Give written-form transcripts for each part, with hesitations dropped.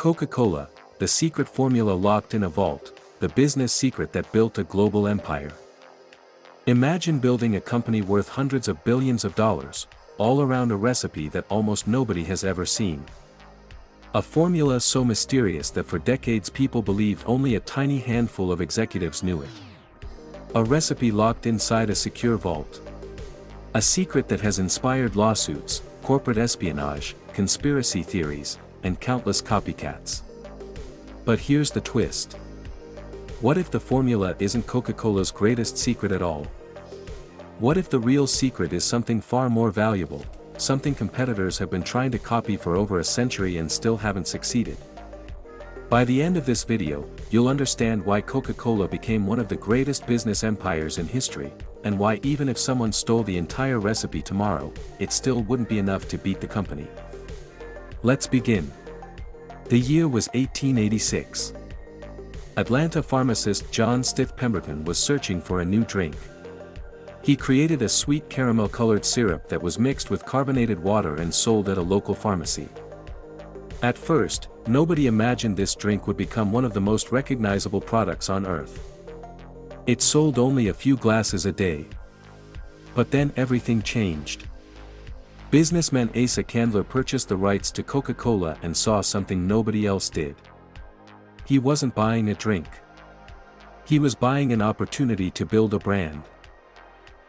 Coca-Cola, the secret formula locked in a vault, the business secret that built a global empire. Imagine building a company worth hundreds of billions of dollars, all around a recipe that almost nobody has ever seen. A formula so mysterious that for decades people believed only a tiny handful of executives knew it. A recipe locked inside a secure vault. A secret that has inspired lawsuits, corporate espionage, conspiracy theories, and countless copycats. But here's the twist. What if the formula isn't Coca-Cola's greatest secret at all? What if the real secret is something far more valuable, something competitors have been trying to copy for over a century and still haven't succeeded? By the end of this video, you'll understand why Coca-Cola became one of the greatest business empires in history, and why even if someone stole the entire recipe tomorrow, it still wouldn't be enough to beat the company. Let's begin. The year was 1886. Atlanta pharmacist John Stith Pemberton was searching for a new drink. He created a sweet caramel-colored syrup that was mixed with carbonated water and sold at a local pharmacy. At first, nobody imagined this drink would become one of the most recognizable products on earth. It sold only a few glasses a day. But then everything changed. Businessman Asa Candler purchased the rights to Coca-Cola and saw something nobody else did. He wasn't buying a drink. He was buying an opportunity to build a brand.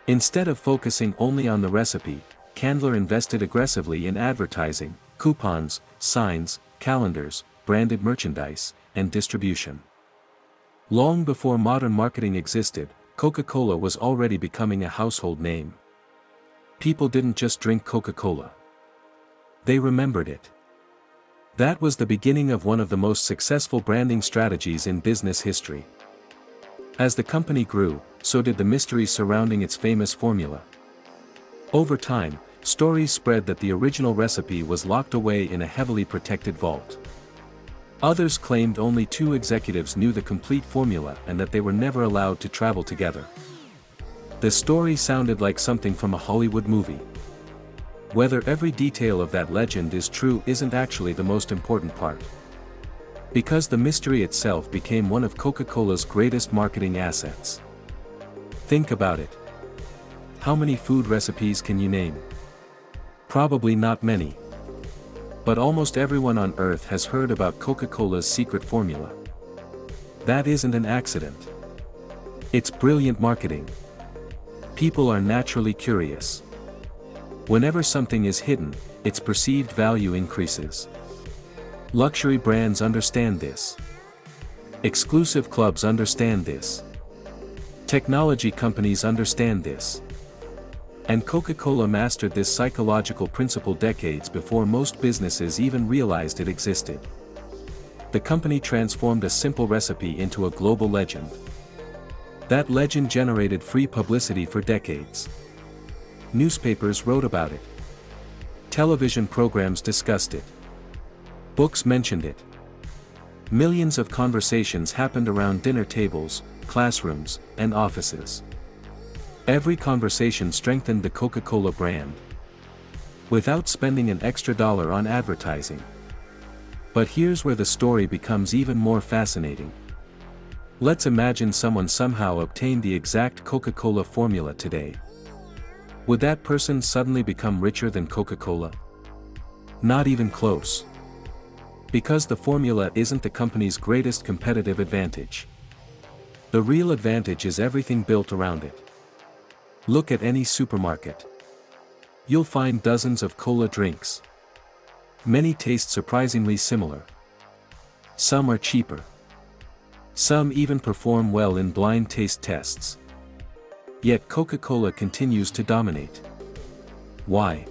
Instead of focusing only on the recipe, Candler invested aggressively in advertising, coupons, signs, calendars, branded merchandise, and distribution. Long before modern marketing existed, Coca-Cola was already becoming a household name. People didn't just drink Coca-Cola. They remembered it. That was the beginning of one of the most successful branding strategies in business history. As the company grew, so did the mystery surrounding its famous formula. Over time, stories spread that the original recipe was locked away in a heavily protected vault. Others claimed only two executives knew the complete formula and that they were never allowed to travel together. The story sounded like something from a Hollywood movie. Whether every detail of that legend is true isn't actually the most important part. Because the mystery itself became one of Coca-Cola's greatest marketing assets. Think about it. How many food recipes can you name? Probably not many. But almost everyone on Earth has heard about Coca-Cola's secret formula. That isn't an accident. It's brilliant marketing. People are naturally curious. Whenever something is hidden, its perceived value increases. Luxury brands understand this. Exclusive clubs understand this. Technology companies understand this. And Coca-Cola mastered this psychological principle decades before most businesses even realized it existed. The company transformed a simple recipe into a global legend. That legend generated free publicity for decades. Newspapers wrote about it. Television programs discussed it. Books mentioned it. Millions of conversations happened around dinner tables, classrooms, and offices. Every conversation strengthened the Coca-Cola brand. Without spending an extra dollar on advertising. But here's where the story becomes even more fascinating. Let's imagine someone somehow obtained the exact Coca-Cola formula today. Would that person suddenly become richer than Coca-Cola? Not even close. Because the formula isn't the company's greatest competitive advantage. The real advantage is everything built around it. Look at any supermarket. You'll find dozens of cola drinks. Many taste surprisingly similar. Some are cheaper. Some even perform well in blind taste tests. Yet Coca-Cola continues to dominate. Why?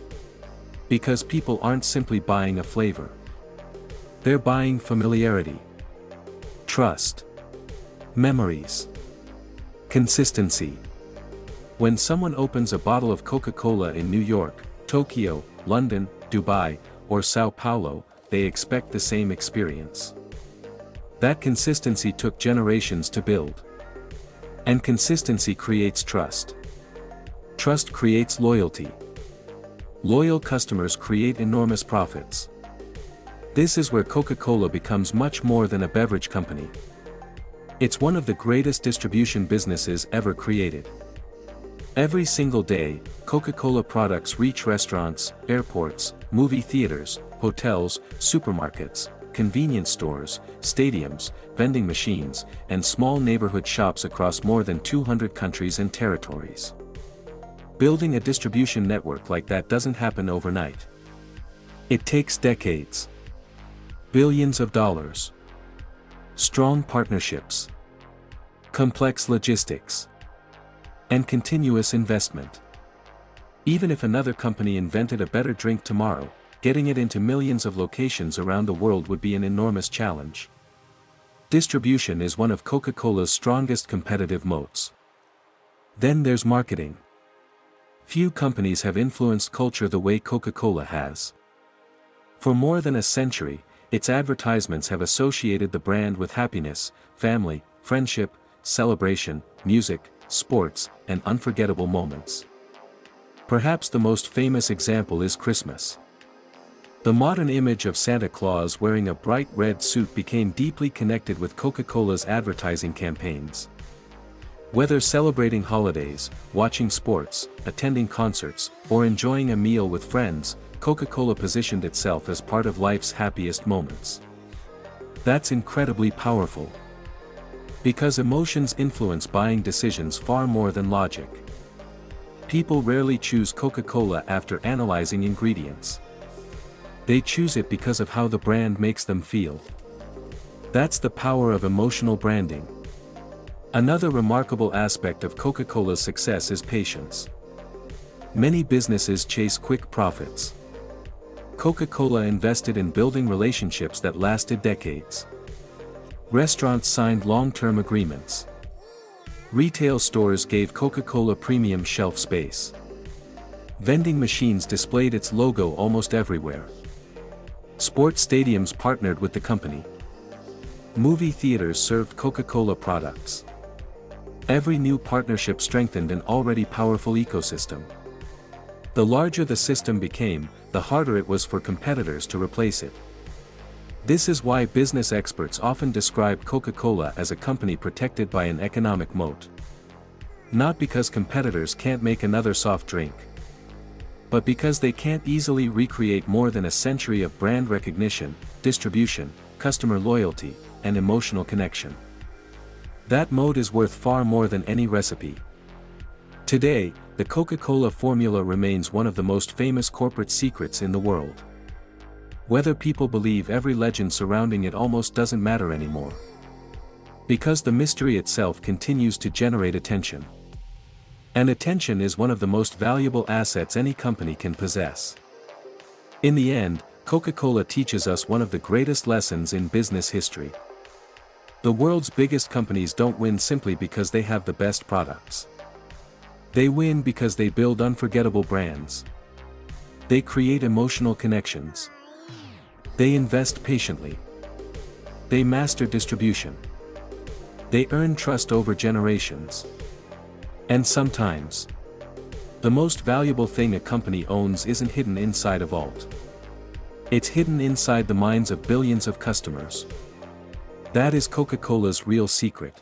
Because people aren't simply buying a flavor. They're buying familiarity, trust, memories, consistency. When someone opens a bottle of Coca-Cola in New York, Tokyo, London, Dubai, or Sao Paulo, they expect the same experience. That consistency took generations to build. And consistency creates trust. Trust creates loyalty. Loyal customers create enormous profits. This is where Coca-Cola becomes much more than a beverage company. It's one of the greatest distribution businesses ever created. Every single day, Coca-Cola products reach restaurants, airports, movie theaters, hotels, supermarkets, convenience stores, stadiums, vending machines, and small neighborhood shops across more than 200 countries and territories. Building a distribution network like that doesn't happen overnight. It takes decades. Billions of dollars. Strong partnerships. Complex logistics. And continuous investment. Even if another company invented a better drink tomorrow, getting it into millions of locations around the world would be an enormous challenge. Distribution is one of Coca-Cola's strongest competitive moats. Then there's marketing. Few companies have influenced culture the way Coca-Cola has. For more than a century, its advertisements have associated the brand with happiness, family, friendship, celebration, music, sports, and unforgettable moments. Perhaps the most famous example is Christmas. The modern image of Santa Claus wearing a bright red suit became deeply connected with Coca-Cola's advertising campaigns. Whether celebrating holidays, watching sports, attending concerts, or enjoying a meal with friends, Coca-Cola positioned itself as part of life's happiest moments. That's incredibly powerful. Because emotions influence buying decisions far more than logic. People rarely choose Coca-Cola after analyzing ingredients. They choose it because of how the brand makes them feel. That's the power of emotional branding. Another remarkable aspect of Coca-Cola's success is patience. Many businesses chase quick profits. Coca-Cola invested in building relationships that lasted decades. Restaurants signed long-term agreements. Retail stores gave Coca-Cola premium shelf space. Vending machines displayed its logo almost everywhere. Sports stadiums partnered with the company. Movie theaters served Coca-Cola products. Every new partnership strengthened an already powerful ecosystem. The larger the system became, the harder it was for competitors to replace it. This is why business experts often describe Coca-Cola as a company protected by an economic moat. Not because competitors can't make another soft drink, but because they can't easily recreate more than a century of brand recognition, distribution, customer loyalty, and emotional connection. That moat is worth far more than any recipe. Today, the Coca-Cola formula remains one of the most famous corporate secrets in the world. Whether people believe every legend surrounding it almost doesn't matter anymore. Because the mystery itself continues to generate attention. And attention is one of the most valuable assets any company can possess. In the end, Coca-Cola teaches us one of the greatest lessons in business history. The world's biggest companies don't win simply because they have the best products. They win because they build unforgettable brands. They create emotional connections. They invest patiently. They master distribution. They earn trust over generations. And sometimes, the most valuable thing a company owns isn't hidden inside a vault. It's hidden inside the minds of billions of customers. That is Coca-Cola's real secret.